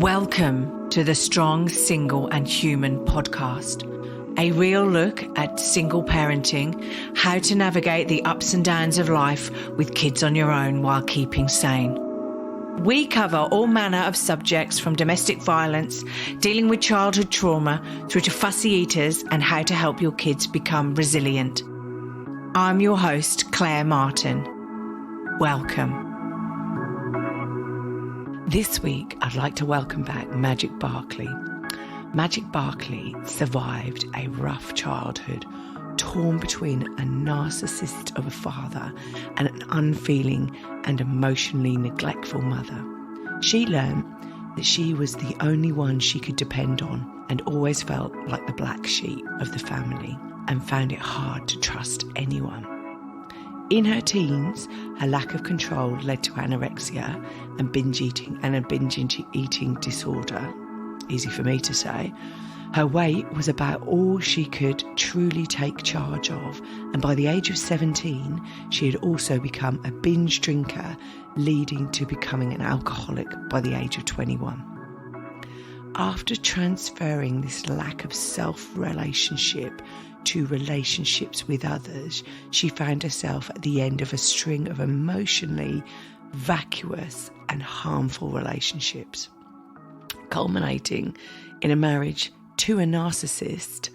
Welcome to the Strong, Single and Human podcast. A real look at single parenting, how to navigate the ups and downs of life with kids on your own while keeping sane. We cover all manner of subjects from domestic violence, dealing with childhood trauma, through to fussy eaters and how to help your kids become resilient. I'm your host, Claire Martin. Welcome. This week, I'd like to welcome back Magic Barclay. Magic Barclay survived a rough childhood, torn between a narcissist of a father and an unfeeling and emotionally neglectful mother. She learned that she was the only one she could depend on and always felt like the black sheep of the family and found it hard to trust anyone. In her teens, her lack of control led to anorexia and binge eating and a binge eating disorder. Easy for me to say. Her weight was about all she could truly take charge of, and by the age of 17, she had also become a binge drinker, leading to becoming an alcoholic by the age of 21. After transferring this lack of self-relationship to relationships with others, she found herself at the end of a string of emotionally vacuous and harmful relationships, culminating in a marriage to a narcissist,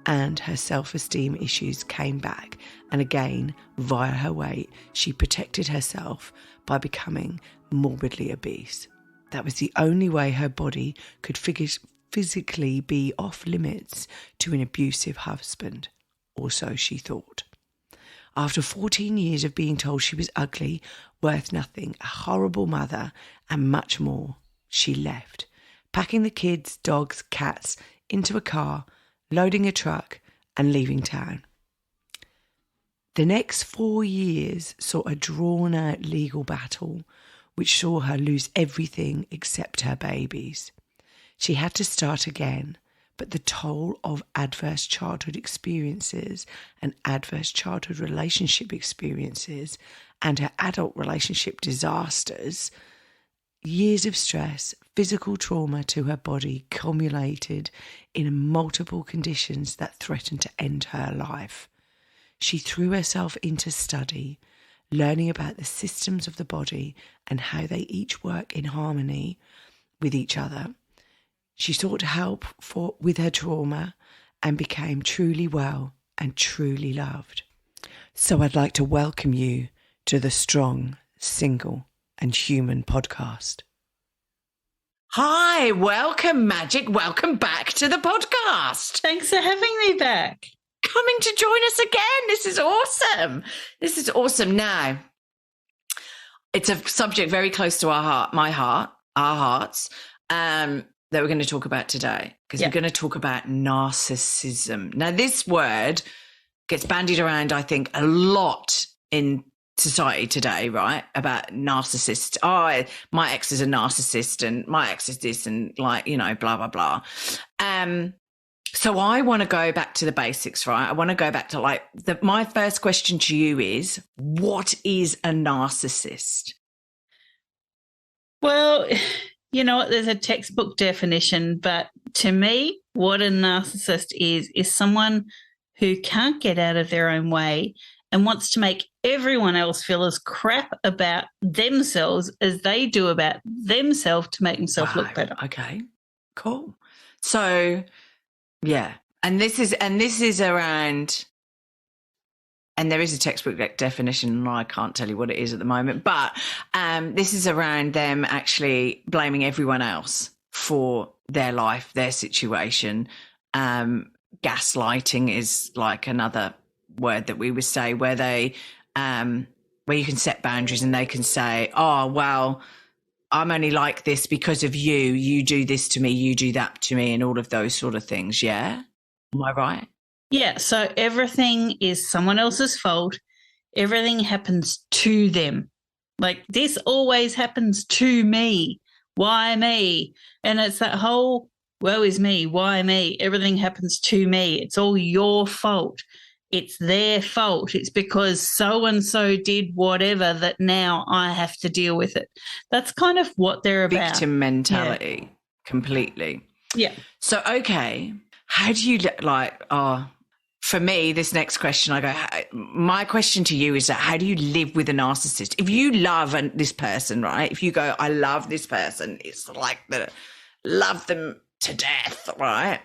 and her self-esteem issues came back, and again, via her weight, she protected herself by becoming morbidly obese. That was the only way her body could physically be off limits to an abusive husband, or so she thought. After 14 years of being told she was ugly, worth nothing, a horrible mother, and much more, she left, packing the kids, dogs, cats into a car, loading a truck, and leaving town. The next 4 years saw a drawn-out legal battle, which saw her lose everything except her babies. She had to start again, but the toll of adverse childhood experiences and adverse childhood relationship experiences and her adult relationship disasters, years of stress, physical trauma to her body culminated in multiple conditions that threatened to end her life. She threw herself into study, learning about the systems of the body and how they each work in harmony with each other. She sought help with her trauma and became truly well and truly loved. So I'd like to welcome you to the Strong, Single and Human podcast. Hi, welcome Magic. Welcome back to the podcast. Thanks for having me back. Coming to join us again. This is awesome. This is awesome. Now, it's a subject very close to our hearts, that we're going to talk about today, because we're going to talk about narcissism. Now, this word gets bandied around, I think, a lot in society today, right? About narcissists. Oh, my ex is a narcissist and my ex is this and blah, blah, blah. So I want to go back to the basics, right? I want to go back to my first question to you is, what is a narcissist? Well, you know what, there's a textbook definition, but to me, what a narcissist is someone who can't get out of their own way and wants to make everyone else feel as crap about themselves as they do about themselves to make themselves look better. Okay, cool. So, yeah, and this is around, and there is a textbook definition, and I can't tell you what it is at the moment, but this is around them actually blaming everyone else for their life, their situation. Gaslighting is like another word that we would say, where they, where you can set boundaries and they can say, oh, well, I'm only like this because of you. You do this to me, you do that to me, and all of those sort of things. Yeah. Am I right? Yeah, so everything is someone else's fault. Everything happens to them. Like, this always happens to me. Why me? And it's that whole, woe is me, why me? Everything happens to me. It's all your fault. it's their fault. It's because so-and-so did whatever that now I have to deal with it. That's kind of what they're about. Victim mentality, completely. Yeah. So, okay, how do you for me, this next question, my question to you is that how do you live with a narcissist? If you love this person, right? If you go, I love this person, it's like love them to death, right?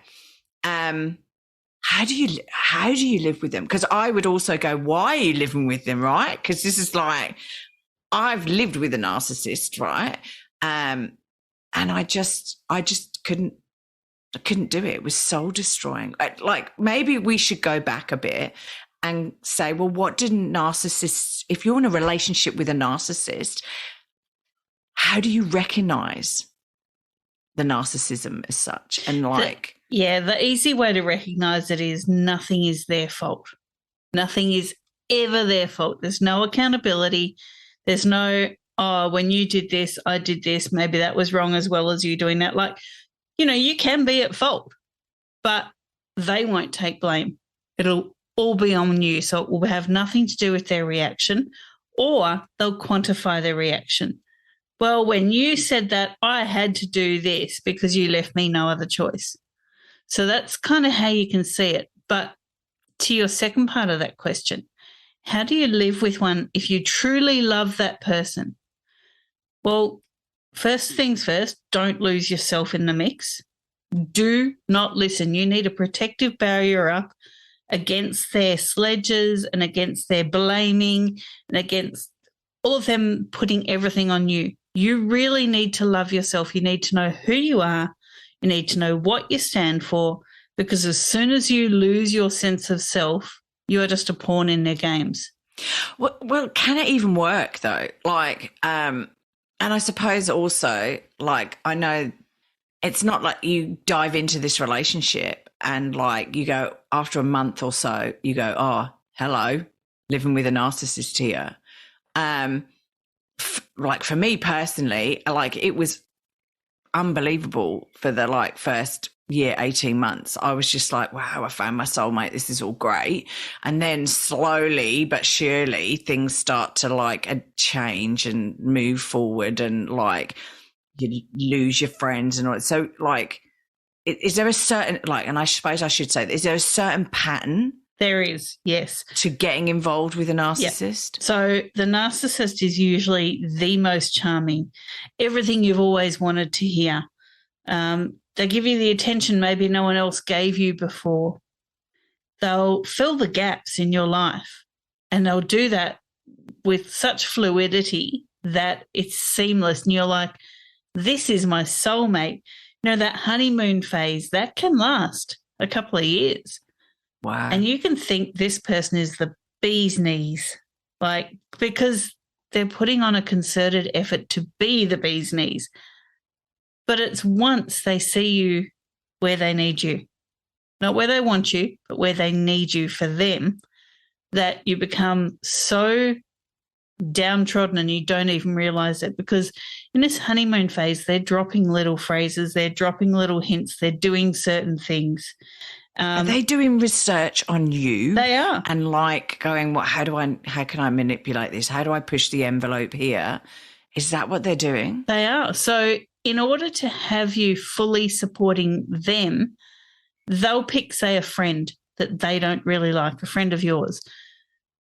How do you live with them? Because I would also go, why are you living with them, right? Because this is like, I've lived with a narcissist, right? And I just couldn't do it. It was soul destroying. Like, maybe we should go back a bit and say, well, what did narcissists, if you're in a relationship with a narcissist, how do you recognize the narcissism as such? And like, the easy way to recognize it is nothing is their fault. Nothing is ever their fault. There's no accountability. There's no, oh, when you did this, I did this. Maybe that was wrong as well as you doing that. Like, you know, you can be at fault, but they won't take blame. It'll all be on you. So it will have nothing to do with their reaction, or they'll quantify their reaction. Well, when you said that, I had to do this because you left me no other choice. So that's kind of how you can see it. But to your second part of that question, how do you live with one if you truly love that person? Well, first things first, don't lose yourself in the mix. Do not listen. You need a protective barrier up against their sledges and against their blaming and against all of them putting everything on you. You really need to love yourself. You need to know who you are. You need to know what you stand for, because as soon as you lose your sense of self, you are just a pawn in their games. Well, can it even work though? Like, and I suppose also, like, I know it's not like you dive into this relationship and like you go after a month or so, you go, oh, hello, living with a narcissist here. Like for me personally, like it was unbelievable for the like first year, 18 months. I was just like, wow, I found my soulmate. This is all great. And then slowly but surely things start to like change and move forward, and like you lose your friends and all. So like, is there a certain, like, and I suppose I should say, is there a certain pattern? There is, yes. To getting involved with a narcissist? Yeah. So the narcissist is usually the most charming. Everything you've always wanted to hear. They give you the attention maybe no one else gave you before. They'll fill the gaps in your life, and they'll do that with such fluidity that it's seamless. And you're like, this is my soulmate. You know, that honeymoon phase, that can last a couple of years. Wow. And you can think this person is the bee's knees, like, because they're putting on a concerted effort to be the bee's knees. But it's once they see you where they need you, not where they want you, but where they need you for them, that you become so downtrodden and you don't even realize it. Because in this honeymoon phase, they're dropping little phrases, they're dropping little hints, they're doing certain things. Are they doing research on you? They are. And like going, how can I manipulate this? How do I push the envelope here? Is that what they're doing? They are. So in order to have you fully supporting them, they'll pick, say, a friend that they don't really like, a friend of yours.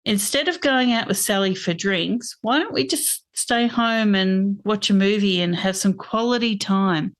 Instead of going out with Sally for drinks, why don't we just stay home and watch a movie and have some quality time?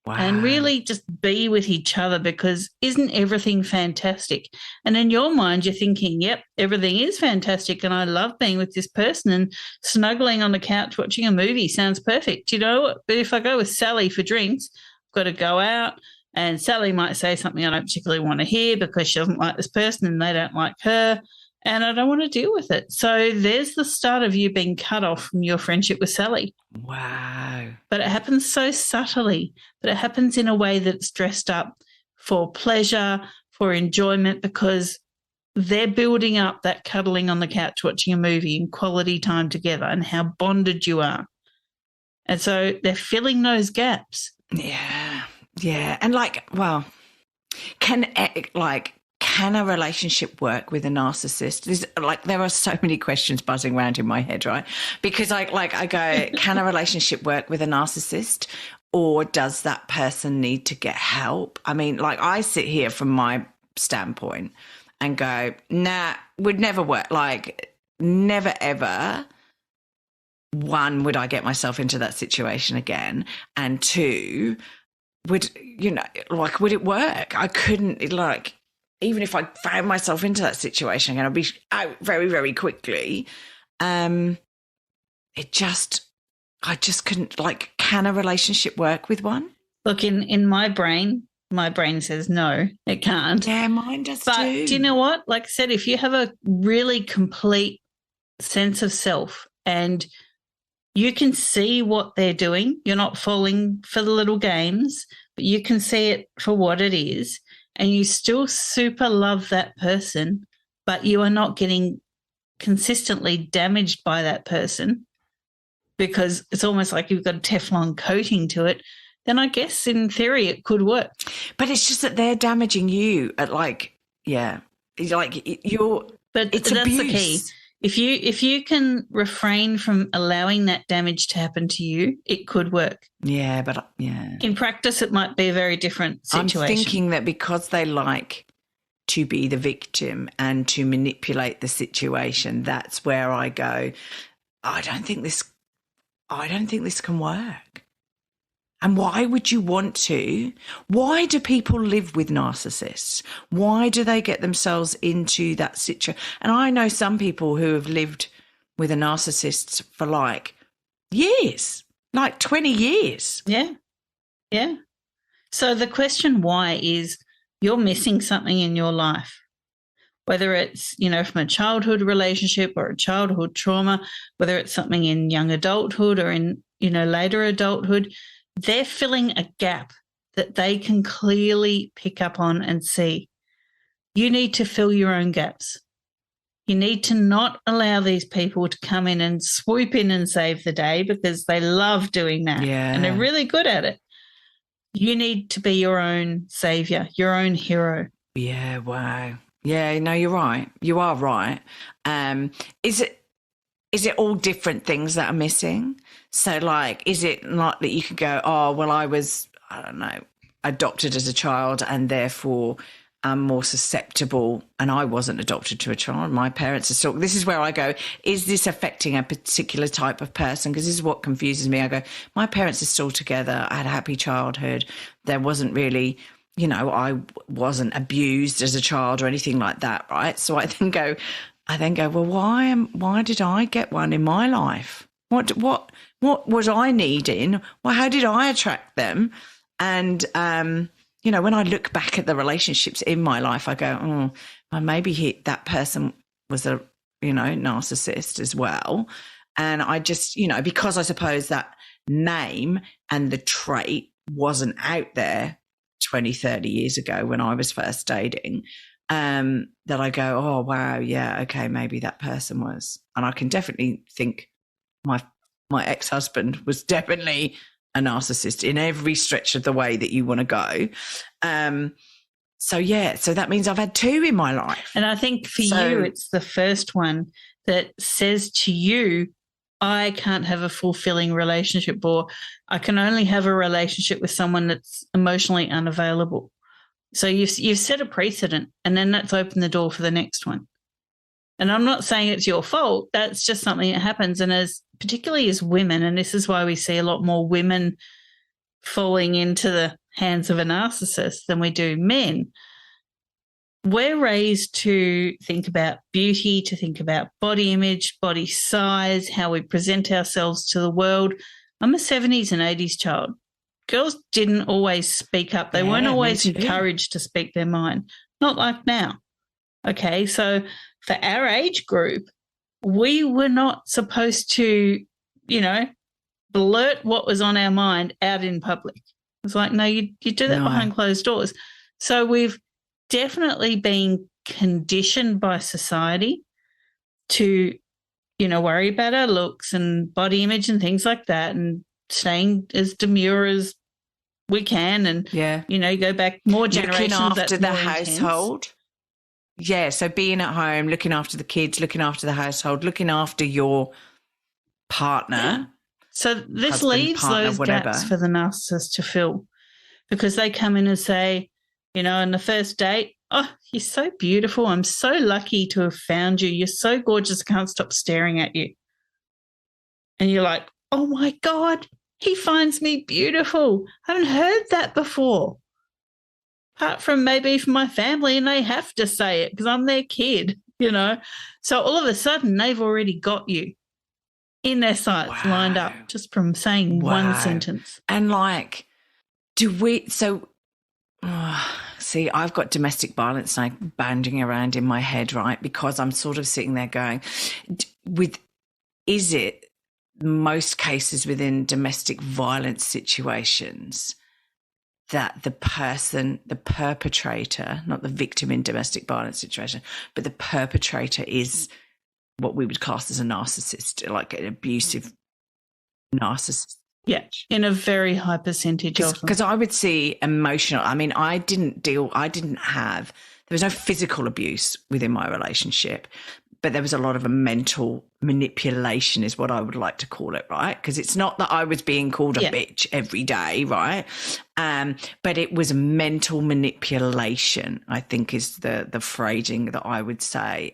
Wow. And really just be with each other, because isn't everything fantastic? And in your mind, you're thinking, yep, everything is fantastic and I love being with this person, and snuggling on the couch watching a movie sounds perfect. You know what? But if I go with Sally for drinks, I've got to go out, and Sally might say something I don't particularly want to hear because she doesn't like this person and they don't like her, and I don't want to deal with it. So there's the start of you being cut off from your friendship with Sally. Wow. But it happens so subtly, but it happens in a way that's dressed up for pleasure, for enjoyment, because they're building up that cuddling on the couch watching a movie and quality time together and how bonded you are. And so they're filling those gaps. Yeah. Yeah. And like, well, can can a relationship work with a narcissist? There are so many questions buzzing around in my head, right? Because I go, can a relationship work with a narcissist, or does that person need to get help? I mean, like, I sit here from my standpoint and go, nah, would never work. Like, never ever. One, would I get myself into that situation again? And two, would it work? I couldn't, like, even if I found myself into that situation again, I'd be out very, very quickly. I just couldn't, like, can a relationship work with one? Look, in my brain says no, it can't. Yeah, mine does but too. Do you know what? Like I said, if you have a really complete sense of self and you can see what they're doing, you're not falling for the little games, but you can see it for what it is, and you still super love that person, but you are not getting consistently damaged by that person because it's almost like you've got a Teflon coating to it, then I guess in theory it could work. But it's just that they're damaging you at, like, yeah, like you're. But it's that's abuse. the key. If you can refrain from allowing that damage to happen to you, it could work. Yeah, but in practice, it might be a very different situation. I'm thinking that because they like to be the victim and to manipulate the situation, that's where I go, I don't think this can work. And why would you want to? Why do people live with narcissists? Why do they get themselves into that situation? And I know some people who have lived with a narcissist for like years, like 20 years. Yeah. Yeah. So the question why is you're missing something in your life, whether it's, from a childhood relationship or a childhood trauma, whether it's something in young adulthood or in, later adulthood. They're filling a gap that they can clearly pick up on and see. You need to fill your own gaps. You need to not allow these people to come in and swoop in and save the day because they love doing that. Yeah. And they're really good at it. You need to be your own savior, your own hero. Yeah, wow. Yeah, no, you're right. You are right. Is it all different things that are missing? So, like, is it not that you could go, oh, well, I was, I don't know, adopted as a child and therefore I'm more susceptible, and I wasn't adopted to a child. My parents are still, this is where I go, is this affecting a particular type of person? Because this is what confuses me. I go, my parents are still together. I had a happy childhood. There wasn't really, I wasn't abused as a child or anything like that, right? So I then go, well, why did I get one in my life? What was I needing? Well, how did I attract them? And, when I look back at the relationships in my life, I go, well, maybe that person was a, narcissist as well. And I just, because I suppose that name and the trait wasn't out there 20, 30 years ago when I was first dating, that I go, oh, wow, yeah, okay, maybe that person was. And I can definitely think my ex-husband was definitely a narcissist in every stretch of the way that you want to go. So that means I've had two in my life. And I think for you, it's the first one that says to you, I can't have a fulfilling relationship, or I can only have a relationship with someone that's emotionally unavailable. So you've set a precedent, and then that's opened the door for the next one. And I'm not saying it's your fault. That's just something that happens. And particularly as women, and this is why we see a lot more women falling into the hands of a narcissist than we do men. We're raised to think about beauty, to think about body image, body size, how we present ourselves to the world. I'm a 70s and 80s child. Girls didn't always speak up. They weren't always encouraged to speak their mind. Not like now. Okay, so for our age group, we were not supposed to, blurt what was on our mind out in public. It's like, no, you do that behind closed doors. So we've definitely been conditioned by society to, worry about our looks and body image and things like that, and staying as demure as we can, and, go back more generations. Looking after the household. Yeah, so being at home, looking after the kids, looking after the household, looking after your partner. Yeah. So this husband, leaves partner, those whatever. gaps for the narcissist to fill, because they come in and say, you know, on the first date, oh, you're so beautiful. I'm so lucky to have found you. You're so gorgeous. I can't stop staring at you. And you're like, oh my God, he finds me beautiful. I haven't heard that before. Apart from maybe from my family, and they have to say it because I'm their kid, you know. So all of a sudden, they've already got you in their sights lined up just from saying one sentence. And like, see, I've got domestic violence like banding around in my head, right? Because I'm sort of sitting there going, is it most cases within domestic violence situations that the perpetrator, not the victim in domestic violence situation, but the perpetrator is what we would class as a narcissist, like an abusive narcissist? Yeah, in a very high percentage of them. Because I would see emotional. I mean, there was no physical abuse within my relationship, but there was a lot of a mental manipulation is what I would like to call it, right? Because it's not that I was being called a bitch every day, right? But it was mental manipulation, I think is the phrasing that I would say,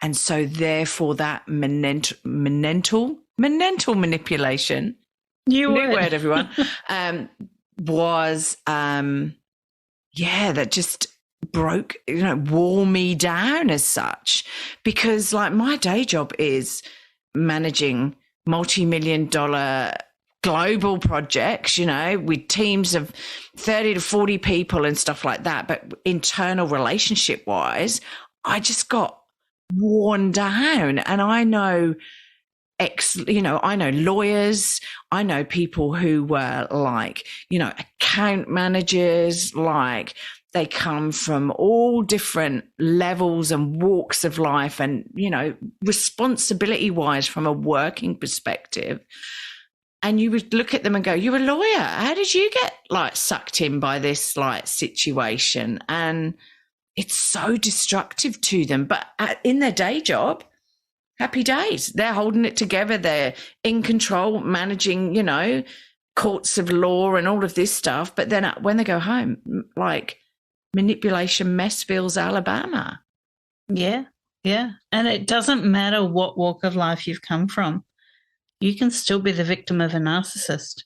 and so therefore that mental manipulation, new word everyone, was, that just wore me down as such, because like my day job is managing multi-million-dollar global projects, with teams of 30 to 40 people and stuff like that. But internal relationship wise, I just got worn down. And I know I know lawyers, I know people who were like, account managers, like they come from all different levels and walks of life and, responsibility wise from a working perspective. And you would look at them and go, you're a lawyer. How did you get like sucked in by this like situation? And it's so destructive to them. But in their day job, happy days. They're holding it together. They're in control, managing, courts of law and all of this stuff. But then when they go home, like manipulation, Messville's, Alabama. Yeah, yeah. And it doesn't matter what walk of life you've come from. You can still be the victim of a narcissist.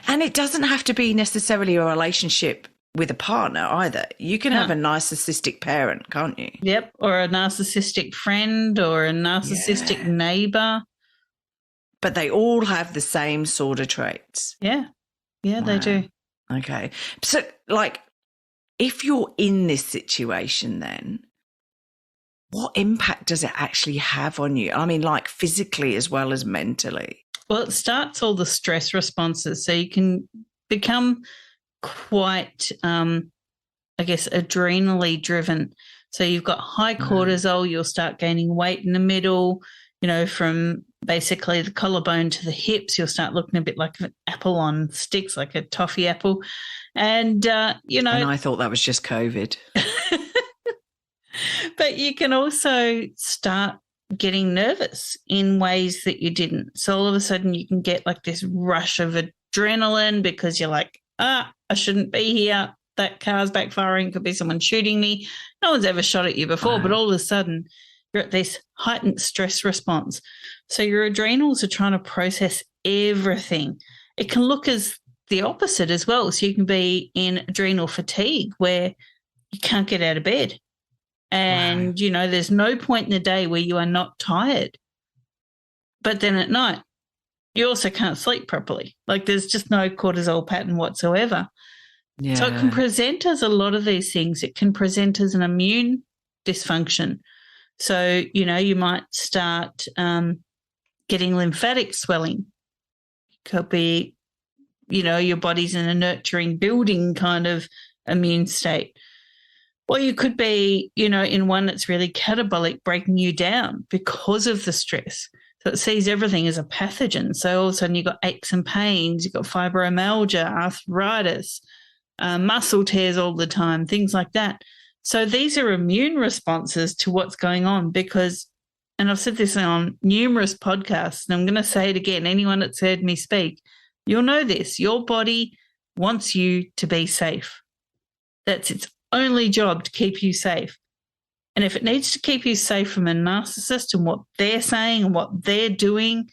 And it doesn't have to be necessarily a relationship with a partner either. You can have a narcissistic parent, can't you? Yep, or a narcissistic friend or a narcissistic neighbor. But they all have the same sort of traits. Yeah, they do. Okay. So, like, if you're in this situation then, what impact does it actually have on you? I mean, like physically as well as mentally? Well, it starts all the stress responses. So you can become quite, adrenally driven. So you've got high cortisol, you'll start gaining weight in the middle, from basically the collarbone to the hips, you'll start looking a bit like an apple on sticks, like a toffee apple. And, And I thought that was just COVID. But you can also start getting nervous in ways that you didn't. So all of a sudden you can get like this rush of adrenaline because you're like, I shouldn't be here. That car's backfiring. Could be someone shooting me. No one's ever shot at you before, but all of a sudden you're at this heightened stress response. So your adrenals are trying to process everything. It can look as the opposite as well. So you can be in adrenal fatigue where you can't get out of bed. And, there's no point in the day where you are not tired. But then at night, you also can't sleep properly. Like there's just no cortisol pattern whatsoever. Yeah. So it can present as a lot of these things. It can present as an immune dysfunction. So, you might start getting lymphatic swelling. It could be, your body's in a nurturing, building kind of immune state. Or you could be, in one that's really catabolic, breaking you down because of the stress. So it sees everything as a pathogen. So all of a sudden you've got aches and pains, you've got fibromyalgia, arthritis, muscle tears all the time, things like that. So these are immune responses to what's going on because, and I've said this on numerous podcasts, and I'm going to say it again, anyone that's heard me speak, you'll know this, your body wants you to be safe. That's its only job, to keep you safe. And if it needs to keep you safe from a narcissist and what they're saying and what they're doing,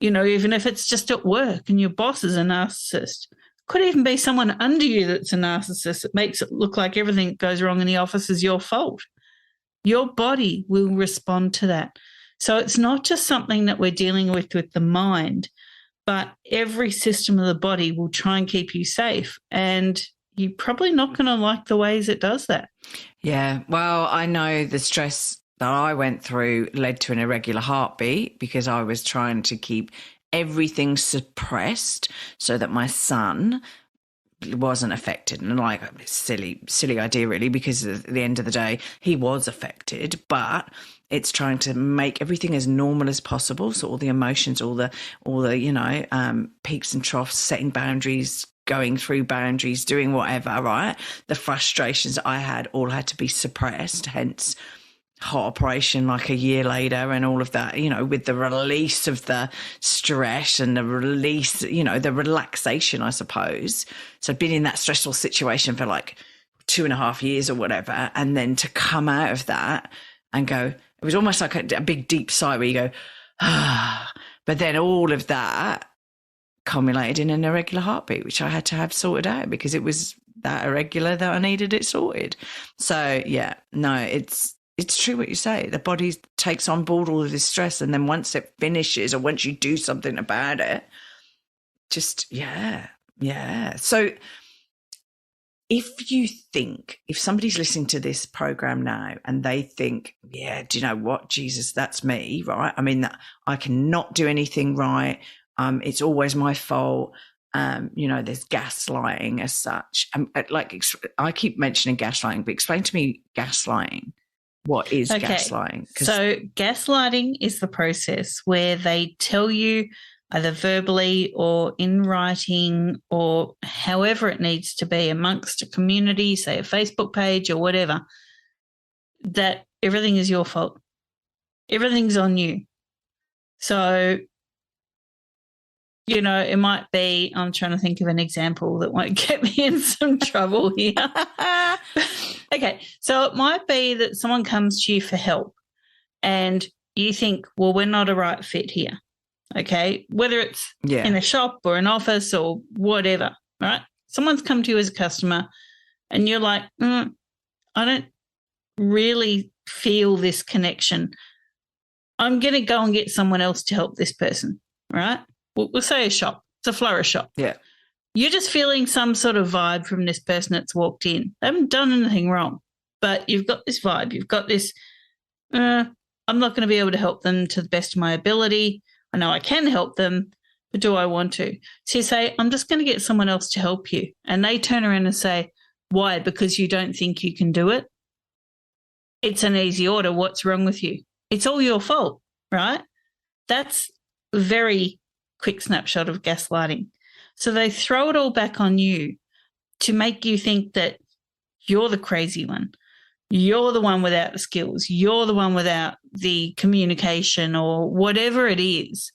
even if it's just at work and your boss is a narcissist, could even be someone under you that's a narcissist that makes it look like everything that goes wrong in the office is your fault. Your body will respond to that. So it's not just something that we're dealing with the mind, but every system of the body will try and keep you safe. And you're probably not going to like the ways it does that. Yeah, well, I know the stress that I went through led to an irregular heartbeat because I was trying to keep everything suppressed so that my son wasn't affected. And silly idea really, because at the end of the day, he was affected, but it's trying to make everything as normal as possible. So all the emotions, all the peaks and troughs, setting boundaries, going through boundaries, doing whatever, right? The frustrations I had all had to be suppressed, hence heart operation like a year later and all of that, with the release of the stress and the release, the relaxation, I suppose. So I'd been in that stressful situation for like 2.5 years or whatever. And then to come out of that and go, it was almost like a big deep sigh where you go, but then all of that culminated in an irregular heartbeat, which I had to have sorted out because it was that irregular that I needed it sorted. So yeah, no, it's true what you say. The body takes on board all of this stress, and then once it finishes or once you do something about it, just yeah. So if somebody's listening to this program now and they think, yeah, do you know what, Jesus, that's me, right? I mean, that I cannot do anything right. It's always my fault. There's gaslighting as such. I keep mentioning gaslighting, but explain to me gaslighting. What is gaslighting? So gaslighting is the process where they tell you either verbally or in writing or however it needs to be amongst a community, say a Facebook page or whatever, that everything is your fault. Everything's on you. So it might be, I'm trying to think of an example that won't get me in some trouble here. Okay, so it might be that someone comes to you for help and you think, well, we're not a right fit here, okay, whether it's in a shop or an office or whatever, right? Someone's come to you as a customer and you're like, I don't really feel this connection. I'm going to go and get someone else to help this person, right? We'll say a shop. It's a florist shop. Yeah. You're just feeling some sort of vibe from this person that's walked in. They haven't done anything wrong, but you've got this vibe. You've got this, I'm not going to be able to help them to the best of my ability. I know I can help them, but do I want to? So you say, I'm just going to get someone else to help you. And they turn around and say, why? Because you don't think you can do it? It's an easy order. What's wrong with you? It's all your fault, right? That's very quick snapshot of gaslighting. So they throw it all back on you to make you think that you're the crazy one. You're the one without the skills. You're the one without the communication or whatever it is.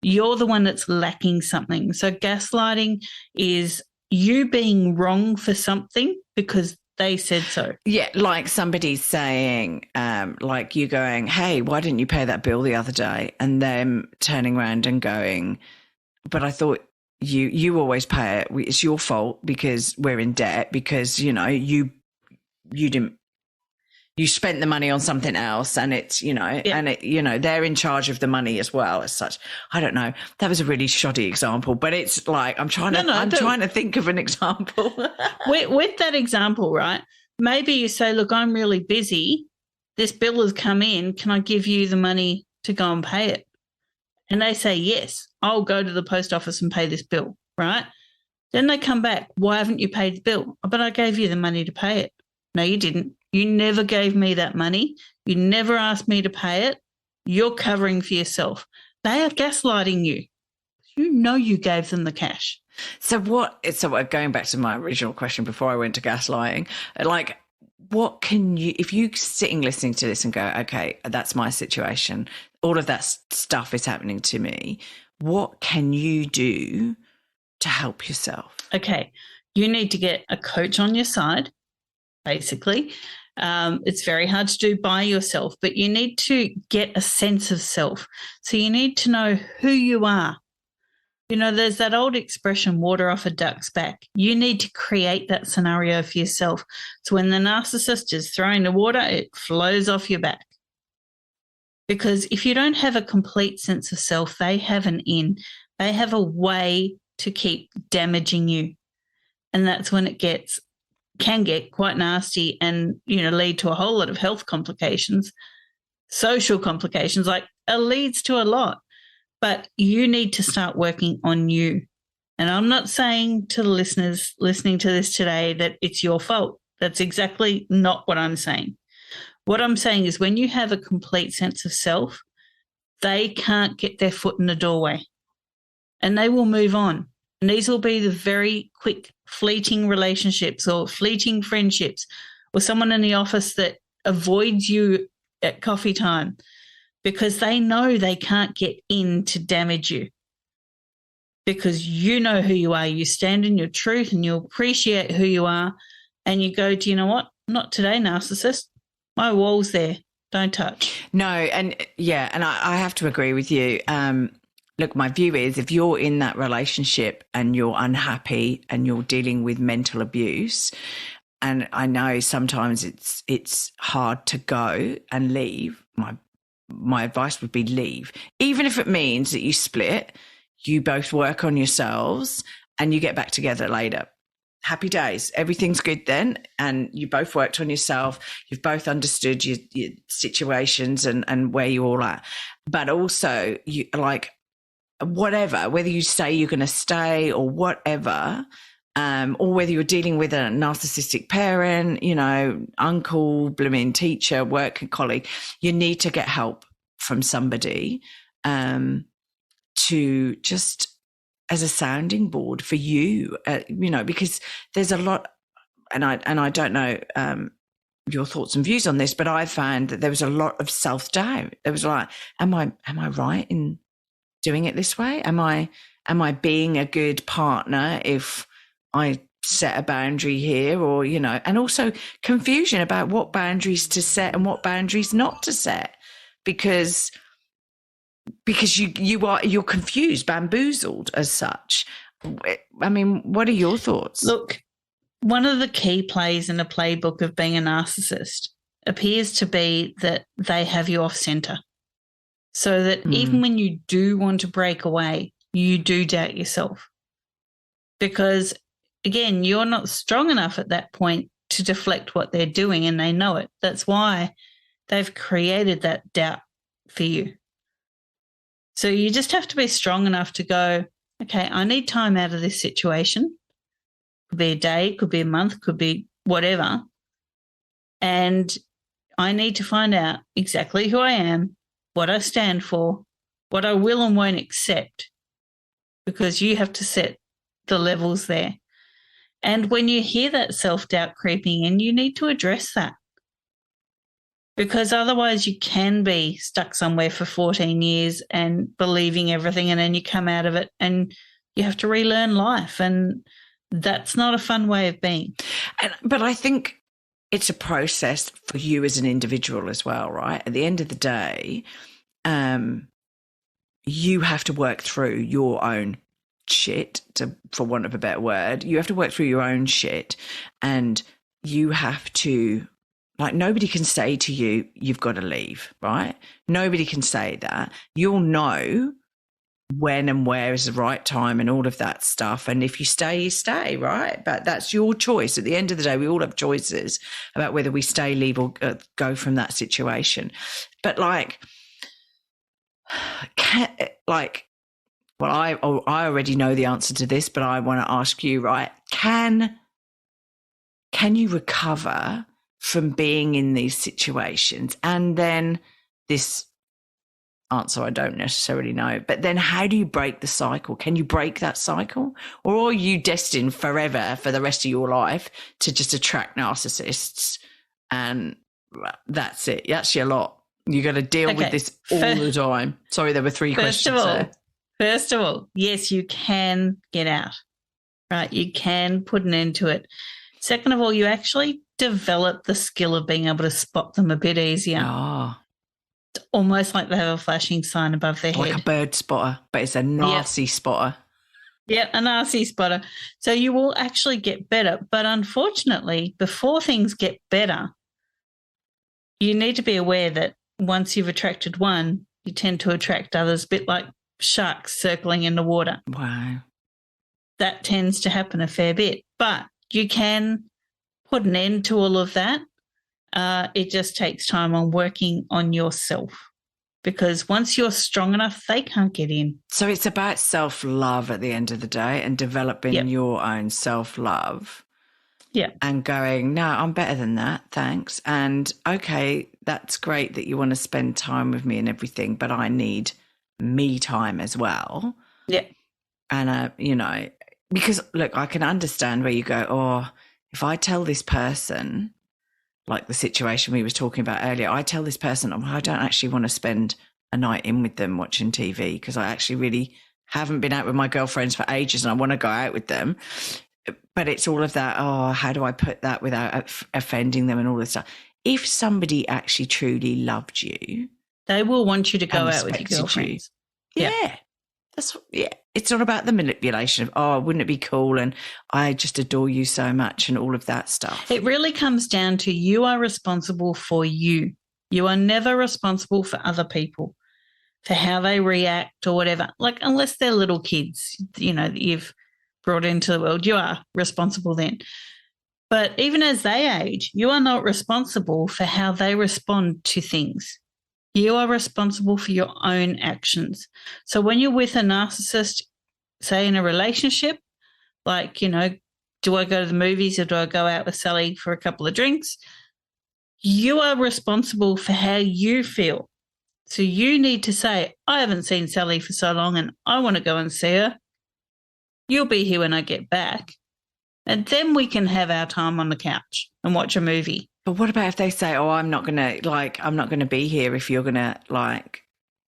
You're the one that's lacking something. So gaslighting is you being wrong for something because they said so. Yeah, like somebody's saying, like you going, hey, why didn't you pay that bill the other day? And them turning around and going, but I thought you always pay it. It's your fault because we're in debt because, you didn't, you spent the money on something else and it's, and it, they're in charge of the money as well as such. I don't know. That was a really shoddy example, but it's like, I'm trying to think of an example. with that example, right? Maybe you say, look, I'm really busy. This bill has come in. Can I give you the money to go and pay it? And they say, yes, I'll go to the post office and pay this bill, right? Then they come back. Why haven't you paid the bill? But I gave you the money to pay it. No, you didn't. You never gave me that money. You never asked me to pay it. You're covering for yourself. They are gaslighting you. You know you gave them the cash. So going back to my original question before I went to gaslighting, like, what can you, if you sitting listening to this and go, okay, that's my situation, all of that stuff is happening to me, what can you do to help yourself? Okay, you need to get a coach on your side, basically. It's very hard to do by yourself, but you need to get a sense of self. So you need to know who you are. You know, there's that old expression, water off a duck's back. You need to create that scenario for yourself. So when the narcissist is throwing the water, it flows off your back. Because if you don't have a complete sense of self, they have an in. They have a way to keep damaging you. And that's when it can get quite nasty and, you know, lead to a whole lot of health complications, social complications, like it leads to a lot. But you need to start working on you. And I'm not saying to the listeners listening to this today that it's your fault. That's exactly not what I'm saying. What I'm saying is when you have a complete sense of self, they can't get their foot in the doorway and they will move on. And these will be the very quick, fleeting relationships or fleeting friendships, or someone in the office that avoids you at coffee time because they know they can't get in to damage you. Because you know who you are, you stand in your truth and you appreciate who you are, and you go, do you know what? Not today, narcissist. My wall's there. Don't touch. No, and I have to agree with you. Look, my view is if you're in that relationship and you're unhappy and you're dealing with mental abuse, and I know sometimes it's hard to go and leave, my advice would be leave. Even if it means that you split, you both work on yourselves and you get back together later. Happy days. Everything's good then. And you both worked on yourself. You've both understood your situations and where you're all at. But also, you like, whatever, whether you say you're going to stay or whatever, or whether you're dealing with a narcissistic parent, you know, uncle, blooming teacher, work colleague, you need to get help from somebody to just as a sounding board for you, you know, because there's a lot, and I don't know your thoughts and views on this, but I found that there was a lot of self-doubt. There was like, am I right in doing it this way? Am I being a good partner if I set a boundary here, or, you know, and also confusion about what boundaries to set and what boundaries not to set, because you're confused, bamboozled as such. I mean, what are your thoughts? Look, one of the key plays in the playbook of being a narcissist appears to be that they have you off center. So that even when you do want to break away, you do doubt yourself. Because, again, you're not strong enough at that point to deflect what they're doing, and they know it. That's why they've created that doubt for you. So you just have to be strong enough to go, okay, I need time out of this situation. Could be a day, could be a month, could be whatever. And I need to find out exactly who I am, what I stand for, what I will and won't accept, because you have to set the levels there. And when you hear that self-doubt creeping in, you need to address that, because otherwise you can be stuck somewhere for 14 years and believing everything, and then you come out of it and you have to relearn life, and that's not a fun way of being. But I think it's a process for you as an individual as well, right? At the end of the day, you have to work through your own shit, for want of a better word. You have to work through your own shit, and you have to, like, nobody can say to you, you've got to leave, right? Nobody can say that. You'll know when and where is the right time and all of that stuff. And if you stay, you stay, right? But that's your choice. At the end of the day, we all have choices about whether we stay, leave, or go from that situation. But I already know the answer to this, but I want to ask you, right? Can you recover from being in these situations and then this answer I don't necessarily know. But then how do you break the cycle? Can you break that cycle? Or are you destined forever for the rest of your life to just attract narcissists? And that's it. That's your lot. You got to deal with this all the time. Sorry, there were three questions there. First of all, yes, you can get out, right? You can put an end to it. Second of all, you actually develop the skill of being able to spot them a bit easier. Oh. It's almost like they have a flashing sign above their head. Like a bird spotter, but it's a narcy spotter. Yeah, a narcy spotter. So you will actually get better. But unfortunately, before things get better, you need to be aware that once you've attracted one, you tend to attract others, a bit like sharks circling in the water. Wow. That tends to happen a fair bit. But you can put an end to all of that. It just takes time on working on yourself, because once you're strong enough, they can't get in. So it's about self-love at the end of the day, and developing your own self-love. Yeah. And going, no, I'm better than that, thanks. And okay, that's great that you want to spend time with me and everything, but I need me time as well. Yeah. And, you know, because look, I can understand where you go, oh, if I tell this person, like the situation we were talking about earlier, I tell this person, oh, I don't actually want to spend a night in with them watching TV because I actually really haven't been out with my girlfriends for ages and I want to go out with them. But it's all of that, oh, how do I put that without offending them and all this stuff? If somebody actually truly loved you, they will want you to go out with your girlfriends. Yeah. It's not about the manipulation of, oh, wouldn't it be cool? And I just adore you so much and all of that stuff. It really comes down to you are responsible for you. You are never responsible for other people, for how they react or whatever. Like, unless they're little kids, you know, that you've brought into the world, you are responsible then. But even as they age, you are not responsible for how they respond to things. You are responsible for your own actions. So when you're with a narcissist, say in a relationship, like, you know, do I go to the movies or do I go out with Sally for a couple of drinks? You are responsible for how you feel. So you need to say, I haven't seen Sally for so long and I want to go and see her. You'll be here when I get back. And then we can have our time on the couch and watch a movie. But what about if they say, oh, I'm not going to be here if you're going to, like,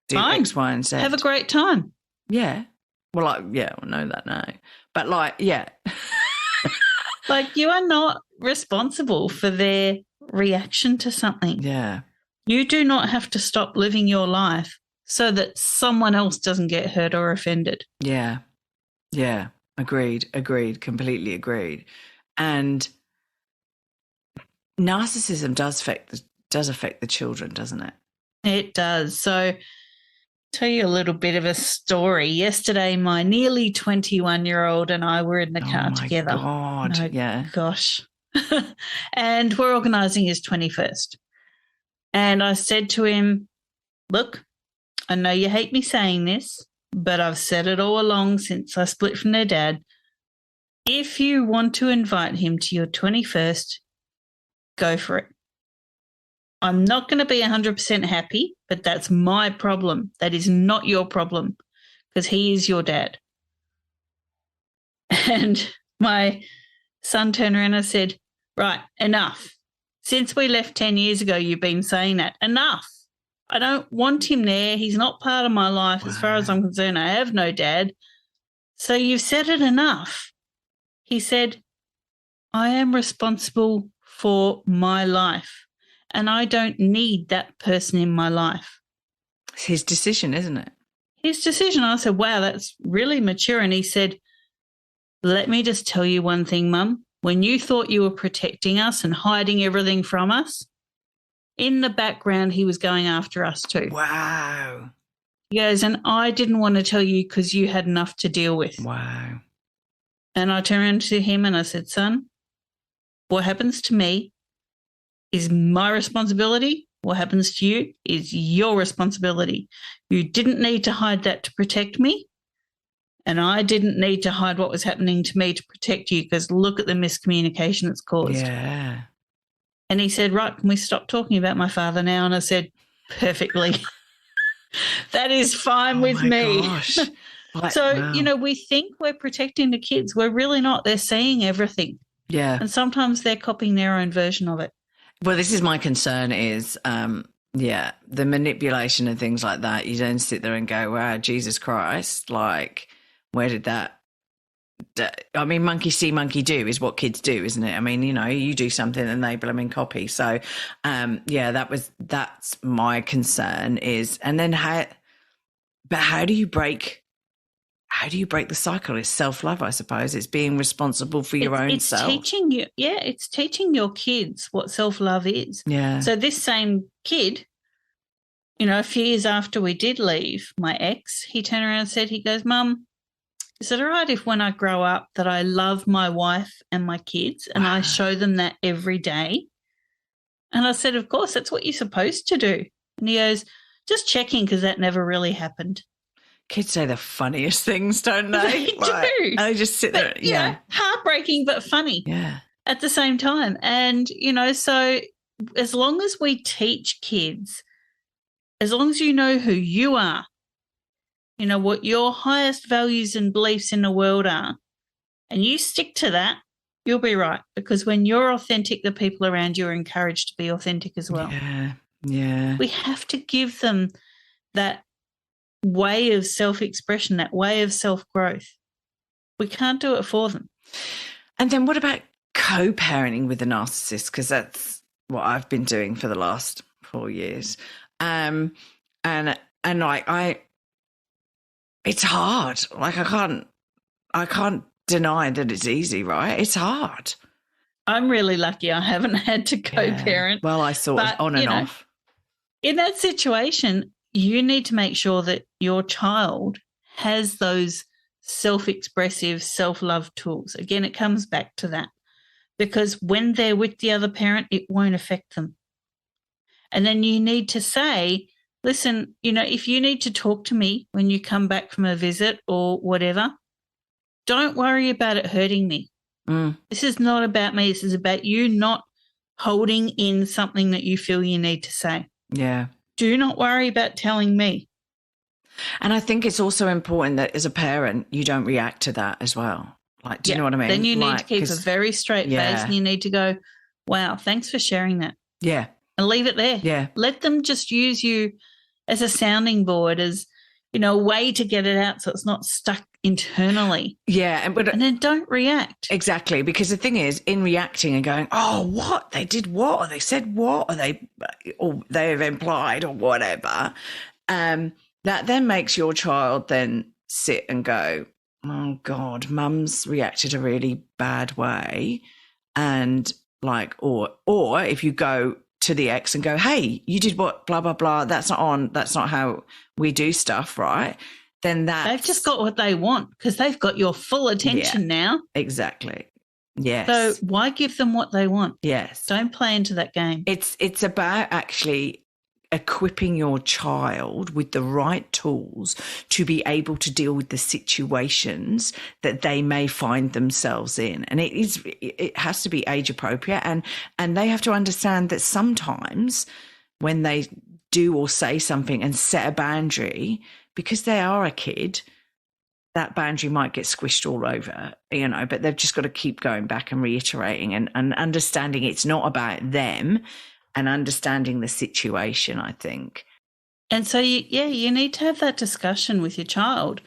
do X, Y, and Z? Have a great time. Yeah. Well, I know that now. But, like, yeah. Like, you are not responsible for their reaction to something. Yeah. You do not have to stop living your life so that someone else doesn't get hurt or offended. Yeah. Yeah. Agreed. Completely agreed. And narcissism does affect the children, doesn't it? It does. So tell you a little bit of a story. Yesterday, my nearly 21-year-old and I were in the car together. God. Yeah. Gosh. And we're organising his 21st. And I said to him, look, I know you hate me saying this, but I've said it all along since I split from their dad. If you want to invite him to your 21st, go for it. I'm not going to be 100% happy, but that's my problem. That is not your problem, because he is your dad. And my son turned around and said, right, enough. Since we left 10 years ago, you've been saying that. Enough. I don't want him there. He's not part of my life. As far as I'm concerned, I have no dad. So you've said it enough. He said, I am responsible for my life and I don't need that person in my life. It's his decision, isn't it? His decision. I said, wow, that's really mature. And he said, let me just tell you one thing, Mum. When you thought you were protecting us and hiding everything from us, in the background, he was going after us too. Wow. He goes, and I didn't want to tell you because you had enough to deal with. Wow. And I turned to him and I said, son, what happens to me is my responsibility. What happens to you is your responsibility. You didn't need to hide that to protect me. And I didn't need to hide what was happening to me to protect you, because look at the miscommunication it's caused. Yeah. And he said, right, can we stop talking about my father now? And I said, perfectly. That is fine Oh with my me. gosh. Like, So, wow. we think we're protecting the kids. We're really not. They're seeing everything. Yeah. And sometimes they're copying their own version of it. Well, this is my concern is, the manipulation and things like that. You don't sit there and go, wow, Jesus Christ, like, where did that, I mean, monkey see, monkey do is what kids do, isn't it? I mean, you do something and they blooming copy. So, that's my concern is, and then how do you break the cycle? It's self-love, I suppose. It's being responsible for your own self. It's teaching your kids what self-love is. Yeah. So this same kid, a few years after we did leave my ex, he turned around and said, he goes, Mum, is it all right if when I grow up that I love my wife and my kids and I show them that every day? And I said, of course, that's what you're supposed to do. And he goes, just checking because that never really happened. Kids say the funniest things, don't they? They do. They just sit there. Yeah. Heartbreaking but funny. Yeah. At the same time. And, so as long as we teach kids, as long as you know who you are, what your highest values and beliefs in the world are, and you stick to that, you'll be right. Because when you're authentic, the people around you are encouraged to be authentic as well. Yeah. Yeah. We have to give them that way of self-expression, that way of self-growth. We can't do it for them. And then what about co-parenting with a narcissist? Because that's what I've been doing for the last 4 years. And it's hard. Like I can't deny that it's easy, right? It's hard. I'm really lucky I haven't had to co-parent. Yeah. Well, I sort of on and off. In that situation, you need to make sure that your child has those self-expressive, self-love tools. Again, it comes back to that. Because when they're with the other parent, it won't affect them. And then you need to say, listen, if you need to talk to me when you come back from a visit or whatever, don't worry about it hurting me. This is not about me. This is about you not holding in something that you feel you need to say. Yeah. Do not worry about telling me. And I think it's also important that as a parent, you don't react to that as well. Like, do you know what I mean? Then you need to keep a very straight face and you need to go, wow, thanks for sharing that. Yeah. And leave it there. Yeah. Let them just use you as a sounding board, as, a way to get it out so it's not stuck internally. Yeah. And then don't react. Exactly. Because the thing is, in reacting and going, oh, what? They did what? Or they said what? Or they've implied or whatever, that then makes your child then sit and go, oh, God, Mum's reacted a really bad way. And like, or if you go to the ex and go, hey, you did what, blah, blah, blah, that's not how we do stuff, right? Then they've just got what they want because they've got your full attention now. Exactly. Yes. So why give them what they want? Yes. Don't play into that game. It's about actually equipping your child with the right tools to be able to deal with the situations that they may find themselves in. And it has to be age appropriate. And they have to understand that sometimes when they do or say something and set a boundary, because they are a kid, that boundary might get squished all over, but they've just got to keep going back and reiterating and understanding it's not about them and understanding the situation, I think. And so, you need to have that discussion with your child.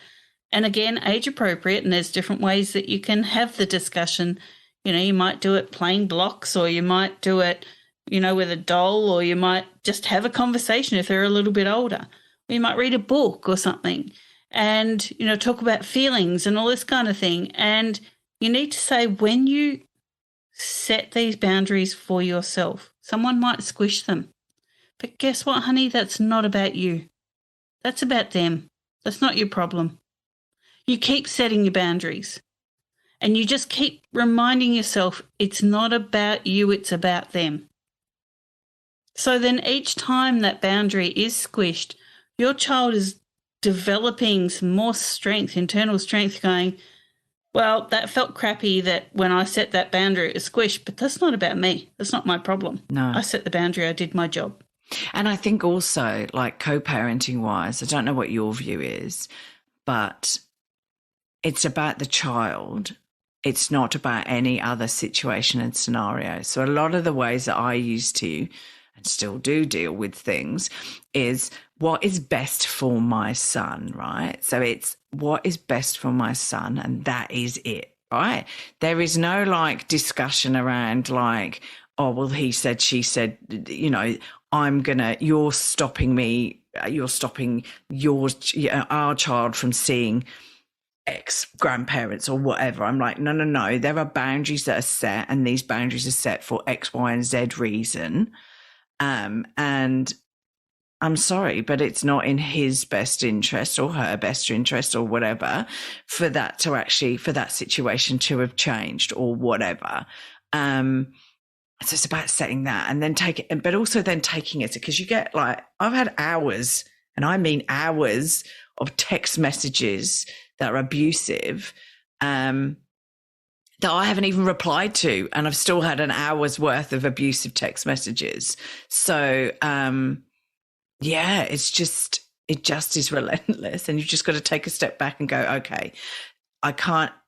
And again, age appropriate, and there's different ways that you can have the discussion. You might do it playing blocks, or you might do it, with a doll, or you might just have a conversation if they're a little bit older. Or you might read a book or something and, talk about feelings and all this kind of thing. And you need to say, when you set these boundaries for yourself, someone might squish them. But guess what, honey? That's not about you. That's about them. That's not your problem. You keep setting your boundaries and you just keep reminding yourself it's not about you, it's about them. So then each time that boundary is squished, your child is developing some more strength, internal strength, going, well, that felt crappy that when I set that boundary it was squished, but that's not about me. That's not my problem. No. I set the boundary. I did my job. And I think also, like, co-parenting wise, I don't know what your view is, but it's about the child. It's not about any other situation and scenario. So a lot of the ways that I used to and still do deal with things is what is best for my son, right? So it's what is best for my son, and that is it, right? There is no like discussion around like, oh, well, he said, she said, you know, you're stopping me, you're stopping our child from seeing ex-grandparents or whatever. I'm like, no. There are boundaries that are set, and these boundaries are set for X, Y, and Z reason. And I'm sorry, but it's not in his best interest or her best interest or whatever for that situation to have changed or whatever. So it's about setting that and then but also then taking it, because you get like, I've had hours, and I mean hours, of text messages that are abusive, that I haven't even replied to, and I've still had an hour's worth of abusive text messages. So, yeah, it just is relentless, and you've just got to take a step back and go, okay,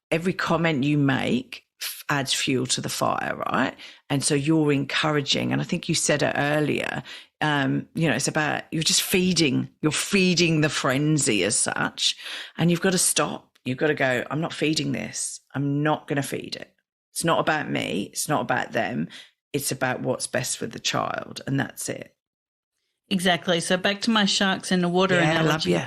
every comment you make adds fuel to the fire, right? And so you're encouraging, and I think you said it earlier, it's about, you're feeding the frenzy as such, and you've got to stop. You've got to go, I'm not feeding this. I'm not going to feed it. It's not about me. It's not about them. It's about what's best for the child, and that's it. Exactly. So back to my sharks in the water analogy. I love you.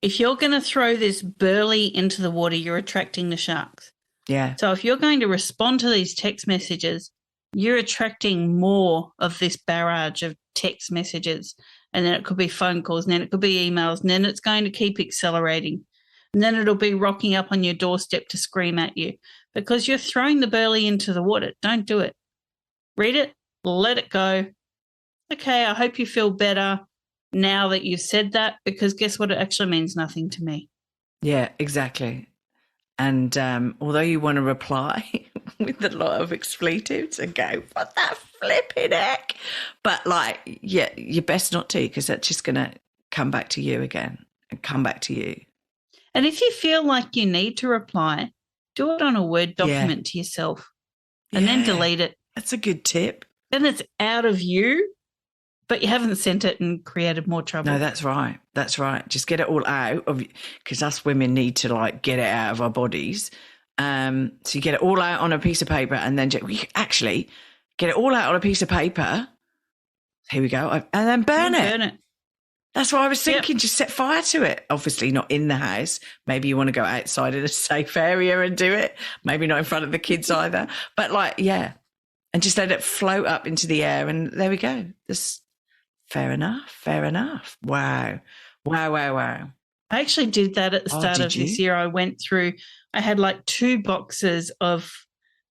If you're going to throw this burley into the water, you're attracting the sharks. Yeah. So if you're going to respond to these text messages, you're attracting more of this barrage of text messages. And then it could be phone calls, and then it could be emails, and then it's going to keep accelerating. And then it'll be rocking up on your doorstep to scream at you because you're throwing the burley into the water. Don't do it. Read it, let it go. Okay, I hope you feel better now that you've said that, because guess what? It actually means nothing to me. Yeah, exactly. And although you want to reply with a lot of expletives and go, what that flipping heck? But like, yeah, you're best not to, because that's just going to come back to you again and come back to you. And if you feel like you need to reply, do it on a Word document to yourself and then delete it. That's a good tip. Then it's out of you, but you haven't sent it and created more trouble. No, that's right. That's right. Just get it all out of, because us women need to like get it out of our bodies. So you get it all out on a piece of paper, and then actually get it all out on a piece of paper. Here we go. And then burn it. Burn it. That's what I was thinking. Just set fire to it. Obviously not in the house. Maybe you want to go outside in a safe area and do it. Maybe not in front of the kids either. But like, yeah. And just let it float up into the air, and there we go. Just fair enough. Fair enough. Wow. I actually did that at the start of this year. I went through, I had like 2 boxes of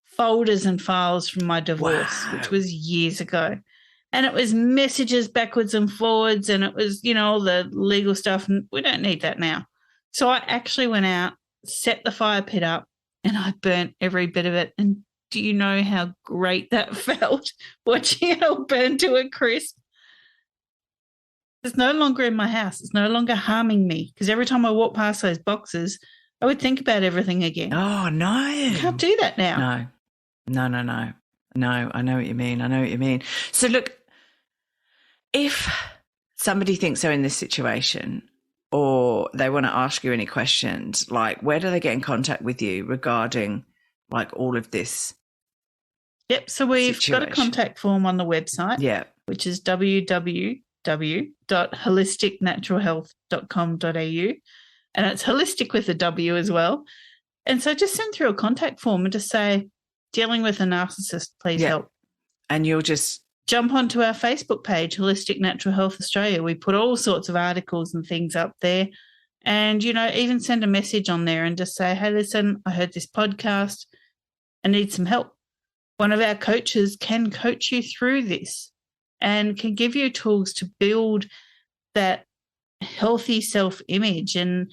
folders and files from my divorce, which was years ago. And it was messages backwards and forwards, and it was, all the legal stuff. And we don't need that now. So I actually went out, set the fire pit up, and I burnt every bit of it. And do you know how great that felt, watching it all burn to a crisp? It's no longer in my house. It's no longer harming me, because every time I walk past those boxes, I would think about everything again. Oh, no. I can't do that now. No. No, I know what you mean. So look, if somebody thinks they're in this situation or they want to ask you any questions, like where do they get in contact with you regarding like all of this? Yep. So we've got a contact form on the website, which is www.holisticnaturalhealth.com.au. And it's holistic with a W as well. And so just send through a contact form and just say, dealing with a narcissist, please help. And you'll just jump onto our Facebook page, Holistic Natural Health Australia. We put all sorts of articles and things up there. And, even send a message on there and just say, hey, listen, I heard this podcast. I need some help. One of our coaches can coach you through this and can give you tools to build that healthy self-image and,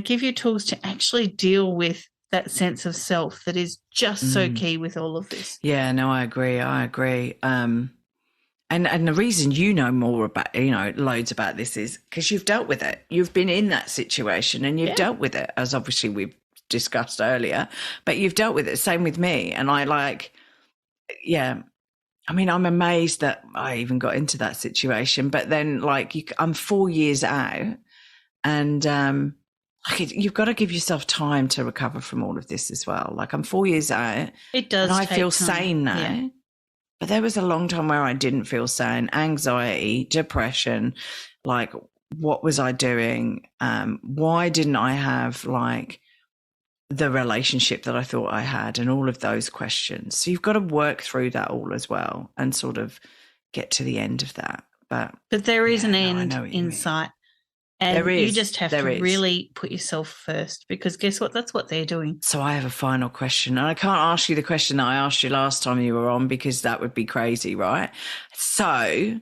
give you tools to actually deal with that sense of self that is just so key with all of this. Yeah, no, I agree. And And the reason you know more about, loads about this is because you've dealt with it. You've been in that situation and you've dealt with it, as obviously we've discussed earlier, but you've dealt with it. Same with me. And I'm amazed that I even got into that situation. But then I'm 4 years out and you've got to give yourself time to recover from all of this as well. Like I'm 4 years out. It does. And I feel time. sane now. Yeah. But there was a long time where I didn't feel sane, anxiety, depression, like what was I doing? Why didn't I have the relationship that I thought I had and all of those questions? So you've got to work through that all as well and sort of get to the end of that. But there is an end in sight. And you just have to really put yourself first because guess what? That's what they're doing. So I have a final question. And I can't ask you the question that I asked you last time you were on because that would be crazy, right? So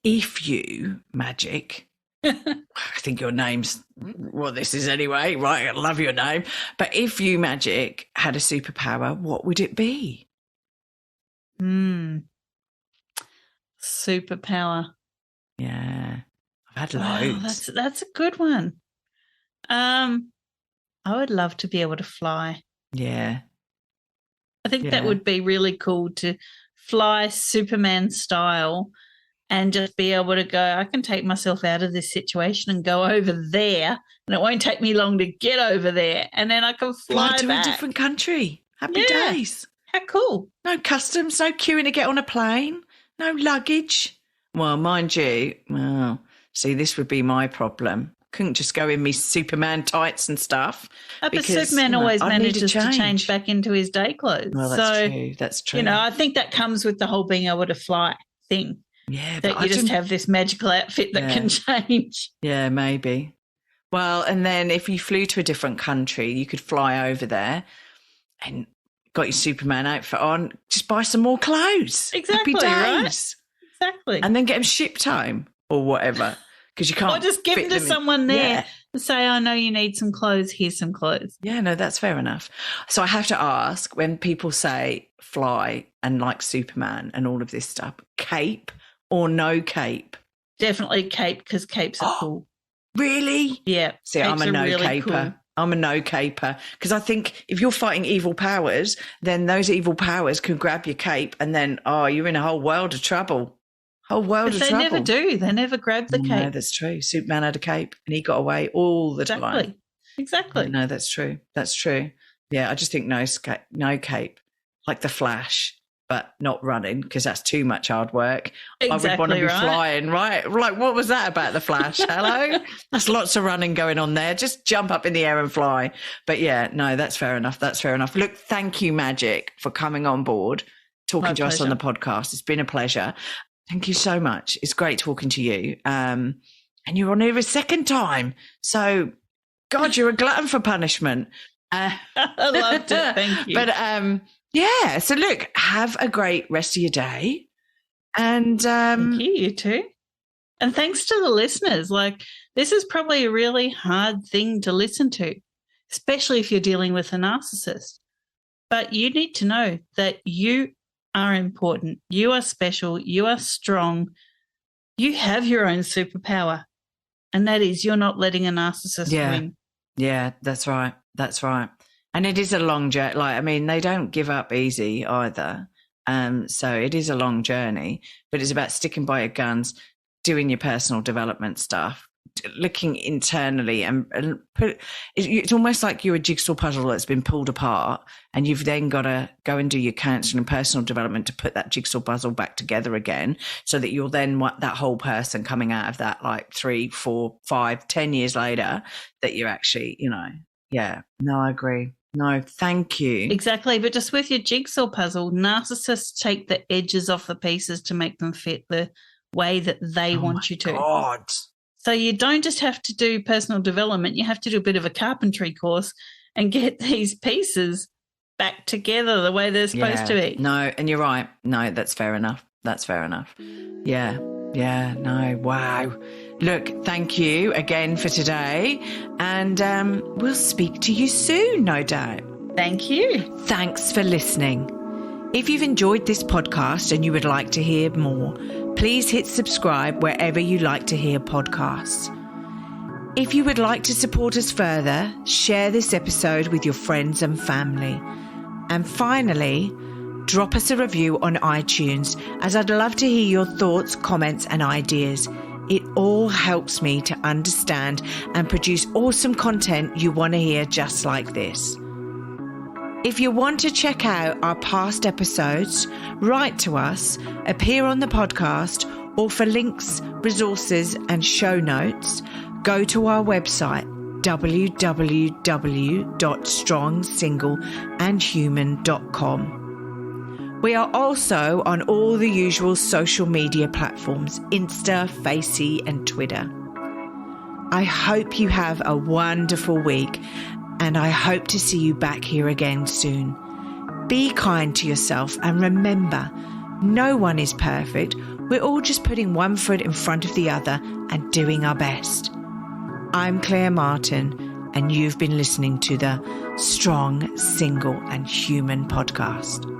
if you, Magic, I think your name's what this is anyway, right? I love your name. But if you, Magic, had a superpower, what would it be? Superpower. Yeah. I've had loads. That's a good one. I would love to be able to fly. Yeah. I think that would be really cool to fly Superman style and just be able to go, I can take myself out of this situation and go over there and it won't take me long to get over there and then I can fly to back. A different country. Happy days. How cool. No customs, no queuing to get on a plane, no luggage. Well, mind you, see, this would be my problem. Couldn't just go in me Superman tights and stuff. But Superman always manages to change back into his day clothes. Well, that's true. That's true. I think that comes with the whole being able to fly thing. Yeah. That you just have this magical outfit that can change. Yeah, maybe. Well, and then if you flew to a different country, you could fly over there and got your Superman outfit on, just buy some more clothes. Exactly, Happy days. Right? Exactly. And then get them shipped home or whatever. Because you can't. Or just give them to someone there and say, I know you need some clothes. Here's some clothes. Yeah, no, that's fair enough. So I have to ask, when people say fly and like Superman and all of this stuff, cape or no cape? Definitely cape because capes are cool. Really? Yeah. See, I'm a no caper. Cool. I'm a no caper because I think if you're fighting evil powers, then those evil powers can grab your cape and then, you're in a whole world of trouble. Whole world of trouble. They never do. They never grab the cape. No, that's true. Superman had a cape and he got away all the time. Exactly. No, that's true. That's true. Yeah, I just think no cape, like the Flash, but not running because that's too much hard work. Exactly. I would want to be flying, right? Like, what was that about the Flash? Hello? That's lots of running going on there. Just jump up in the air and fly. But yeah, no, that's fair enough. That's fair enough. Look, thank you, Magic, for coming on board, talking to us on the podcast. It's been a pleasure. Thank you so much. It's great talking to you. And you're on here a second time. So, God, you're a glutton for punishment. I loved it. Thank you. But, so look, have a great rest of your day. And thank you, you too. And thanks to the listeners. This is probably a really hard thing to listen to, especially if you're dealing with a narcissist. But you need to know that you are important. You are special. You are strong. You have your own superpower. And that is you're not letting a narcissist win. Yeah, that's right. That's right. And it is a long journey. They don't give up easy either. So it is a long journey, but it's about sticking by your guns, doing your personal development stuff, looking internally and it's almost like you're a jigsaw puzzle that's been pulled apart and you've then got to go and do your counselling and personal development to put that jigsaw puzzle back together again so that you're then that whole person coming out of that 3, 4, 5, 10 years later that you're actually, I agree. No, thank you. Exactly. But just with your jigsaw puzzle, narcissists take the edges off the pieces to make them fit the way that they want you to. God. So you don't just have to do personal development. You have to do a bit of a carpentry course and get these pieces back together the way they're supposed to be. No, and you're right. No, that's fair enough. That's fair enough. Yeah, no, wow. Look, thank you again for today. And we'll speak to you soon, no doubt. Thank you. Thanks for listening. If you've enjoyed this podcast and you would like to hear more, please hit subscribe wherever you like to hear podcasts. If you would like to support us further, share this episode with your friends and family. And finally, drop us a review on iTunes, as I'd love to hear your thoughts, comments and ideas. It all helps me to understand and produce awesome content you want to hear just like this. If you want to check out our past episodes, write to us, appear on the podcast, or for links, resources and show notes, go to our website www.strongsingleandhuman.com. We are also on all the usual social media platforms, Insta, Facey and Twitter. I hope you have a wonderful week, and I hope to see you back here again soon. Be kind to yourself and remember, no one is perfect. We're all just putting one foot in front of the other and doing our best. I'm Claire Martin, and you've been listening to the Strong, Single and Human podcast.